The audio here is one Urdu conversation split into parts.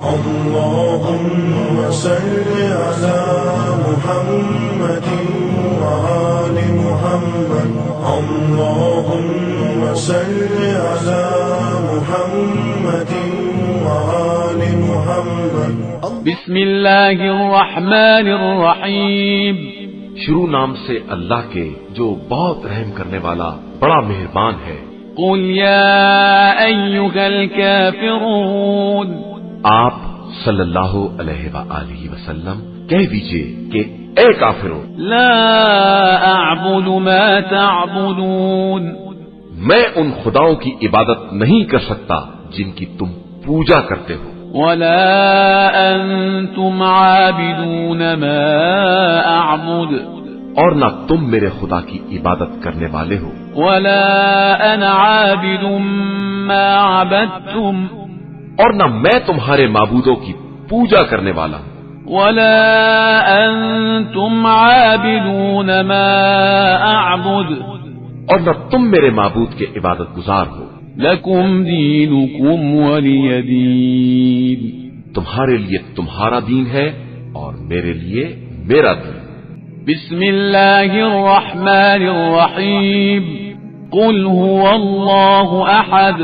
اللهم صل على محمد وآل محمد اللهم صل على محمد وآل محمد بسم اللہ الرحمن الرحیم شروع نام سے اللہ کے جو بہت رحم کرنے والا بڑا مہربان ہے۔ قل یا ایھا الکافرون، آپ صلی اللہ علیہ وآلہ وسلم کہہ دیجئے کہ اے کافروں، لا اعبد ما تعبدون، میں ان خداؤں کی عبادت نہیں کر سکتا جن کی تم پوجا کرتے ہو، ولا انتم عابدون ما اعبد، اور نہ تم میرے خدا کی عبادت کرنے والے ہو، ولا انا عابد ما عبدتم، اور نہ میں تمہارے معبودوں کی پوجا کرنے والا ہوں، ولا انتم عابدون ما اعبد، اور نہ تم میرے معبود کے عبادت گزار ہو، لکم دینکم ولی دین، تمہارے لیے تمہارا دین ہے اور میرے لیے میرا دین۔ بسم اللہ الرحمن الرحیم قل هو اللہ احد،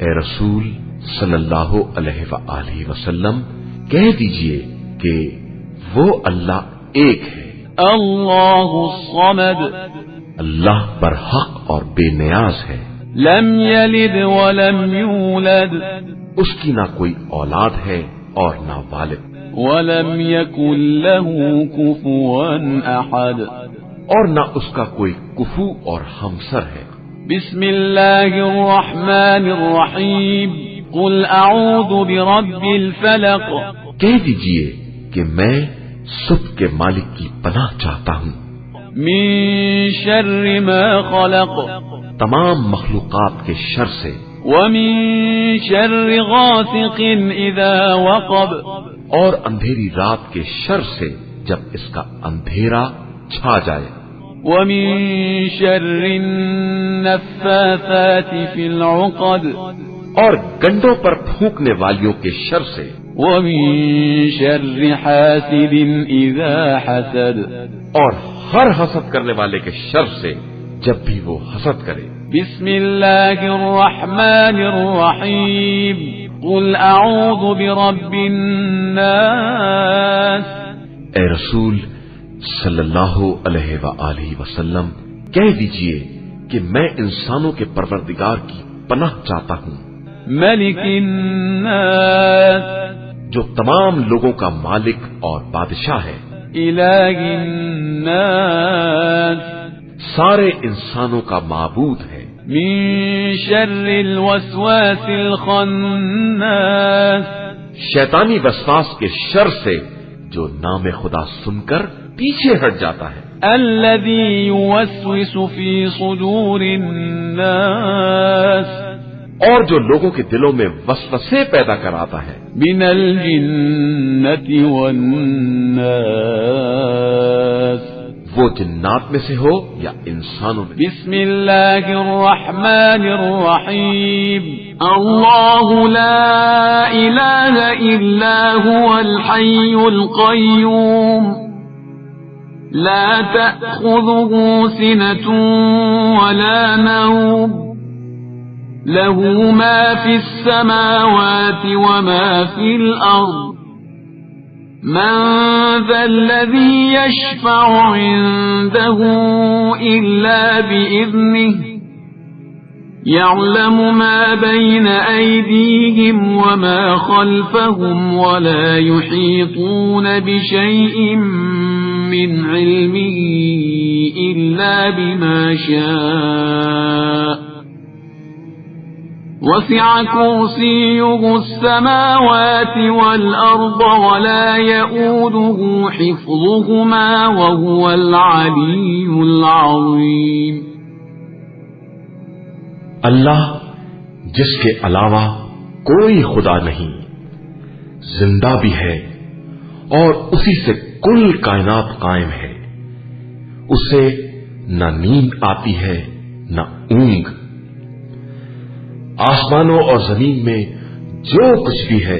اے رسول صلی اللہ علیہ وآلہ وسلم کہہ دیجئے کہ وہ اللہ ایک ہے، اللہ الصمد، اللہ برحق اور بے نیاز ہے، لم یلد ولم یولد، اس کی نہ کوئی اولاد ہے اور نہ والد، ولم یکن له کفوا احد، اور نہ اس کا کوئی کفو اور ہمسر ہے۔ بسم اللہ الرحمن الرحیم قل اعوذ برب الفلق، کہہ دیجئے کہ میں صبح کے مالک کی پناہ چاہتا ہوں، من شر ما خلق، تمام مخلوقات کے شر سے، ومن شر غاسق اذا وقب، اور اندھیری رات کے شر سے جب اس کا اندھیرا چھا جائے، ومن شر النفاثات في العقد، اور گنڈوں پر پھونکنے والیوں کے شر سے، ومن شر حاسد اذا حسد، اور ہر حسد کرنے والے کے شر سے جب بھی وہ حسد کرے۔ بسم اللہ الرحمن الرحیم قل اعوذ برب الناس، اے رسول صلی اللہ علیہ وآلہ وسلم کہہ دیجئے کہ میں انسانوں کے پروردگار کی پناہ چاہتا ہوں، ملک الناس، جو تمام لوگوں کا مالک اور بادشاہ ہے، الہ الناس، سارے انسانوں کا معبود ہے، من شر الوسواس الخناس، شیطانی وسواس کے شر سے جو نام خدا سن کر پیچھے ہٹ جاتا ہے، الذي يوسوس في صدور الناس، اور جو لوگوں کے دلوں میں وسوسے پیدا کراتا ہے، من الجنة والناس، وہ جنات میں سے ہو یا انسانوں میں۔ بسم اللہ الرحمن الرحیم اللہ لا الہ الا هو الحی القیوم لا تأخذه سنة ولا نوم له ما في السماوات وما في الأرض من ذا الذي يشفع عنده إلا بإذنه يعلم ما بين أيديهم وما خلفهم ولا يحيطون بشيء من علمه إلا بما شاء وسع كرسيه السماوات والأرض ولا يؤوده حفظهما وهو العلي العظيم۔ اللہ جس کے علاوہ کوئی خدا نہیں، زندہ بھی ہے اور اسی سے کل کائنات قائم ہے، اسے نہ نیند آتی ہے نہ اونگ، آسمانوں اور زمین میں جو کچھ بھی ہے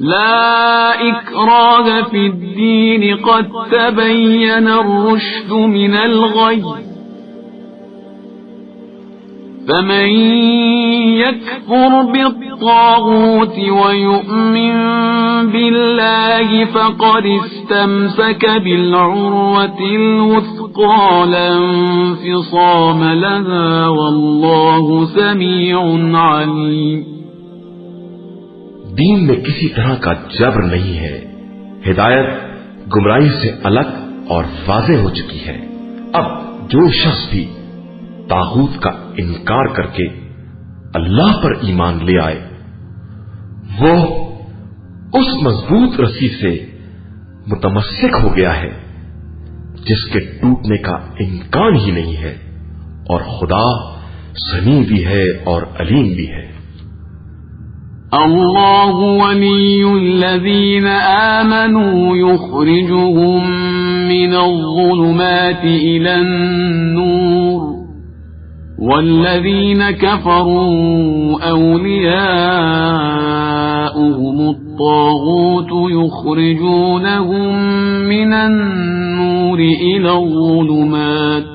لا إكراه في الدين قد تبين الرشد من الغي فمن يكفر بالطاغوت ويؤمن بالله فقد استمسك بالعروة الوثقى لا انفصام لها والله سميع عليم۔ دین میں کسی طرح کا جبر نہیں ہے، ہدایت گمراہی سے الگ اور واضح ہو چکی ہے۔ اب جو شخص بھی طاغوت کا انکار کر کے اللہ پر ایمان لے آئے وہ اس مضبوط رسی سے متمسک ہو گیا ہے جس کے ٹوٹنے کا امکان ہی نہیں ہے، اور خدا سمیع بھی ہے اور علیم بھی ہے۔ اللہ ولی الذین آمنوا یخرجهم من الظلمات إلى النور والذین كفروا أولیاؤهم الطاغوت یخرجونهم من النور إلى الظلمات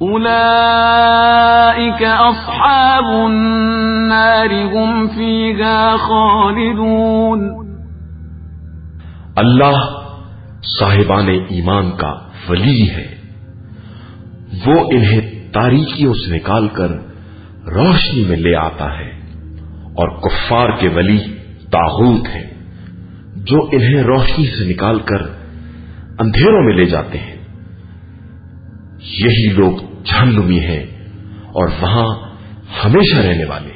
أولئك أصحاب النار هم فيها خالدون۔ اللہ صاحبان ایمان کا ولی ہے، وہ انہیں تاریکیوں سے نکال کر روشنی میں لے آتا ہے، اور کفار کے ولی طاغوت ہیں جو انہیں روشنی سے نکال کر اندھیروں میں لے جاتے ہیں۔ یہی لوگ جہنمی ہیں اور وہاں ہمیشہ رہنے والے۔